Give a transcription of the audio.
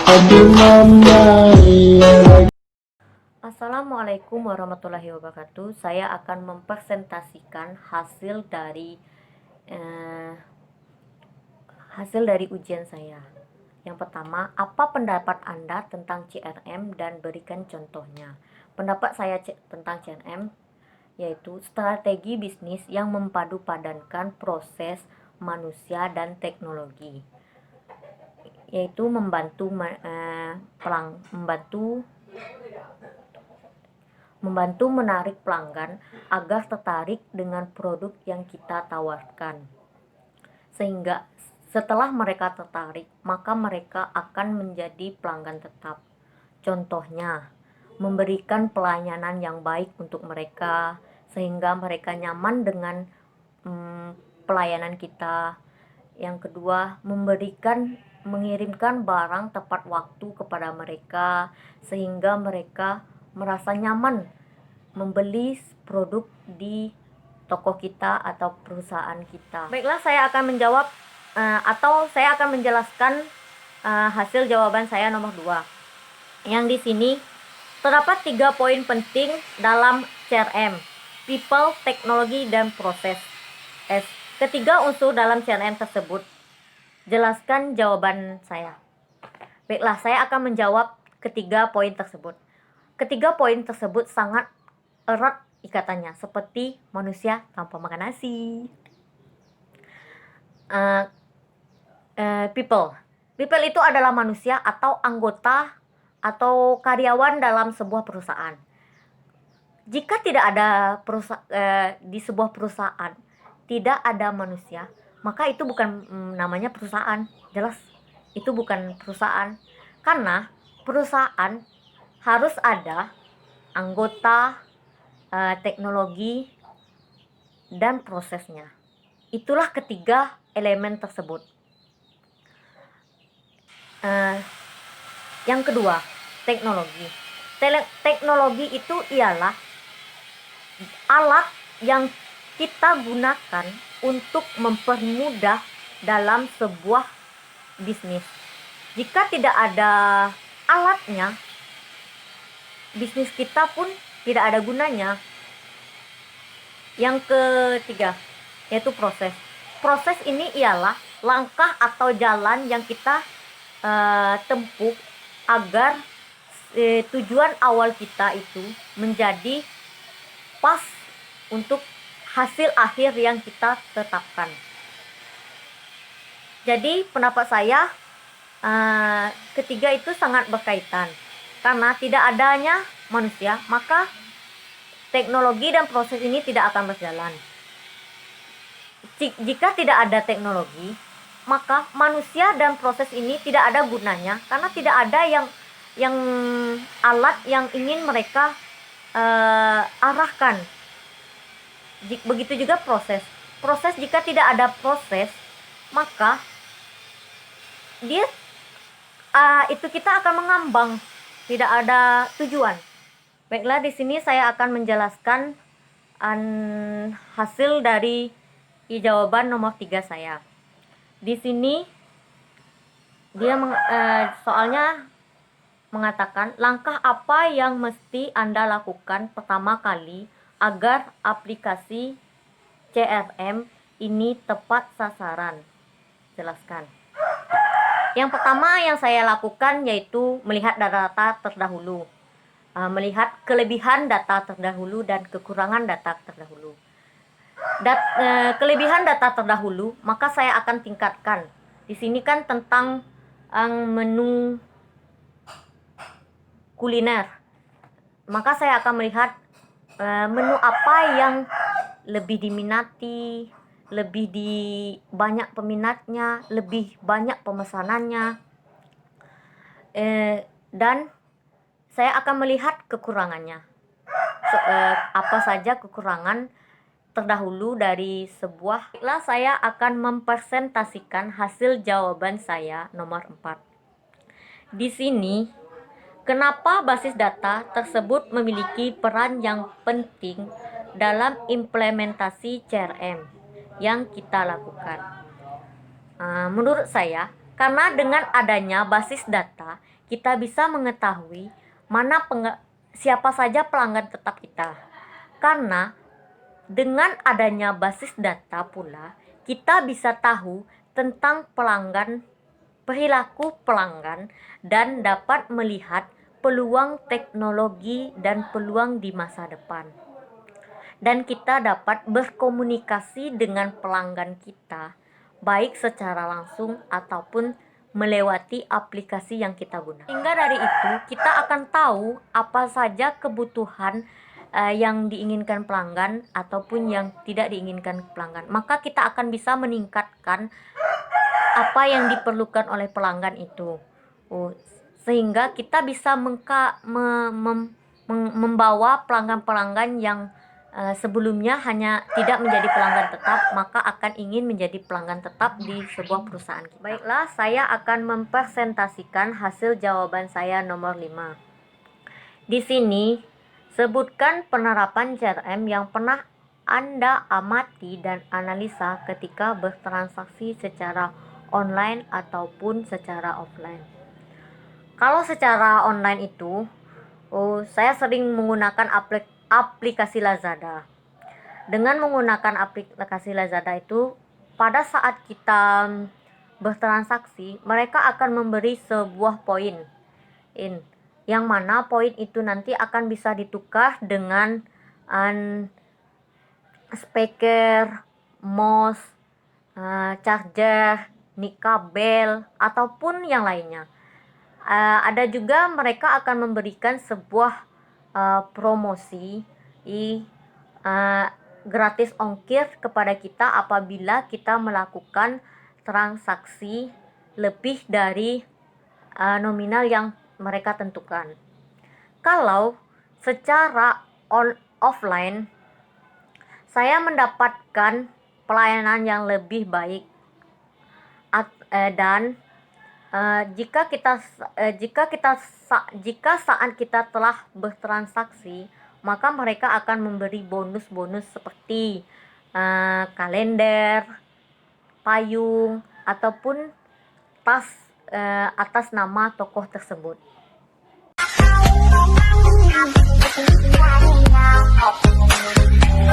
Aduh mama, iya. Assalamualaikum warahmatullahi wabarakatuh. Saya akan mempresentasikan eh, hasil dari ujian saya. Yang pertama, apa pendapat Anda tentang CRM dan berikan contohnya. Pendapat saya tentang CRM yaitu strategi bisnis yang mempadu padankan proses manusia dan teknologi, yaitu membantu menarik pelanggan agar tertarik dengan produk yang kita tawarkan. Sehingga setelah mereka tertarik, maka mereka akan menjadi pelanggan tetap. Contohnya, memberikan pelayanan yang baik untuk mereka sehingga mereka nyaman dengan pelayanan kita. Yang kedua, mengirimkan barang tepat waktu kepada mereka sehingga mereka merasa nyaman membeli produk di toko kita atau perusahaan kita. Baiklah, saya akan menjawab atau saya akan menjelaskan hasil jawaban saya nomor 2. Yang di sini terdapat 3 poin penting dalam CRM: people, teknologi, dan proses. Ketiga unsur dalam CRM tersebut. Jelaskan jawaban saya. Baiklah, saya akan menjawab ketiga poin tersebut. Ketiga poin tersebut sangat erat ikatannya, seperti manusia tanpa makan nasi. People. People itu adalah manusia atau anggota atau karyawan dalam sebuah perusahaan. Jika tidak ada di sebuah perusahaan tidak ada manusia, maka itu bukan namanya perusahaan. Jelas, itu bukan perusahaan. Karena perusahaan harus ada anggota, teknologi, dan prosesnya. Itulah ketiga elemen tersebut. Yang kedua, teknologi. Teknologi itu ialah alat yang kita gunakan untuk mempermudah dalam sebuah bisnis. Jika tidak ada alatnya, bisnis kita pun tidak ada gunanya. Yang ketiga, yaitu proses. Proses ini ialah langkah atau jalan yang kita tempuh agar tujuan awal kita itu menjadi pas untuk hasil akhir yang kita tetapkan. Jadi pendapat saya ketiga itu sangat berkaitan. Karena tidak adanya manusia, maka teknologi dan proses ini tidak akan berjalan. Jika tidak ada teknologi, maka manusia dan proses ini tidak ada gunanya, karena tidak ada yang alat yang ingin mereka arahkan. Begitu juga proses. Proses, jika tidak ada proses, maka dia itu kita akan mengambang, tidak ada tujuan. Baiklah, di sini saya akan menjelaskan hasil dari jawaban nomor 3 saya. Di sini dia soalnya mengatakan, langkah apa yang mesti Anda lakukan pertama kali agar aplikasi CRM ini tepat sasaran? Jelaskan. Yang pertama yang saya lakukan yaitu melihat data terdahulu. Melihat kelebihan data terdahulu dan kekurangan data terdahulu. Kelebihan data terdahulu, maka saya akan tingkatkan. Di sini kan tentang menu kuliner, maka saya akan melihat menu apa yang lebih diminati, lebih banyak peminatnya, lebih banyak pemesanannya, dan saya akan melihat kekurangannya. Apa saja kekurangan terdahulu dari sebuah. Saya akan mempresentasikan hasil jawaban saya nomor 4. Di sini, kenapa basis data tersebut memiliki peran yang penting dalam implementasi CRM yang kita lakukan? Menurut saya, karena dengan adanya basis data, kita bisa mengetahui siapa saja pelanggan tetap kita. Karena dengan adanya basis data pula, kita bisa tahu tentang perilaku pelanggan, dan dapat melihat peluang teknologi dan peluang di masa depan. Dan kita dapat berkomunikasi dengan pelanggan kita, baik secara langsung ataupun melewati aplikasi yang kita gunakan. Hingga dari itu, kita akan tahu apa saja kebutuhan yang diinginkan pelanggan ataupun yang tidak diinginkan pelanggan. Maka kita akan bisa meningkatkan apa yang diperlukan oleh pelanggan itu, sehingga kita bisa membawa pelanggan-pelanggan yang sebelumnya hanya tidak menjadi pelanggan tetap, maka akan ingin menjadi pelanggan tetap di sebuah perusahaan kita. Baiklah, saya akan mempresentasikan hasil jawaban saya nomor 5. Di sini sebutkan penerapan CRM yang pernah Anda amati dan analisa ketika bertransaksi secara online ataupun secara offline. Kalau secara online itu, saya sering menggunakan aplikasi Lazada. Dengan menggunakan aplikasi Lazada itu, pada saat kita bertransaksi, mereka akan memberi sebuah poin, yang mana poin itu nanti akan bisa ditukar dengan speaker, mouse, charger, kabel, ataupun yang lainnya. Ada juga mereka akan memberikan sebuah promosi gratis ongkir kepada kita apabila kita melakukan transaksi lebih dari nominal yang mereka tentukan. Kalau secara offline, saya mendapatkan pelayanan yang lebih baik, dan jika saat kita telah bertransaksi, maka mereka akan memberi bonus-bonus seperti kalender, payung, ataupun tas atas nama tokoh tersebut.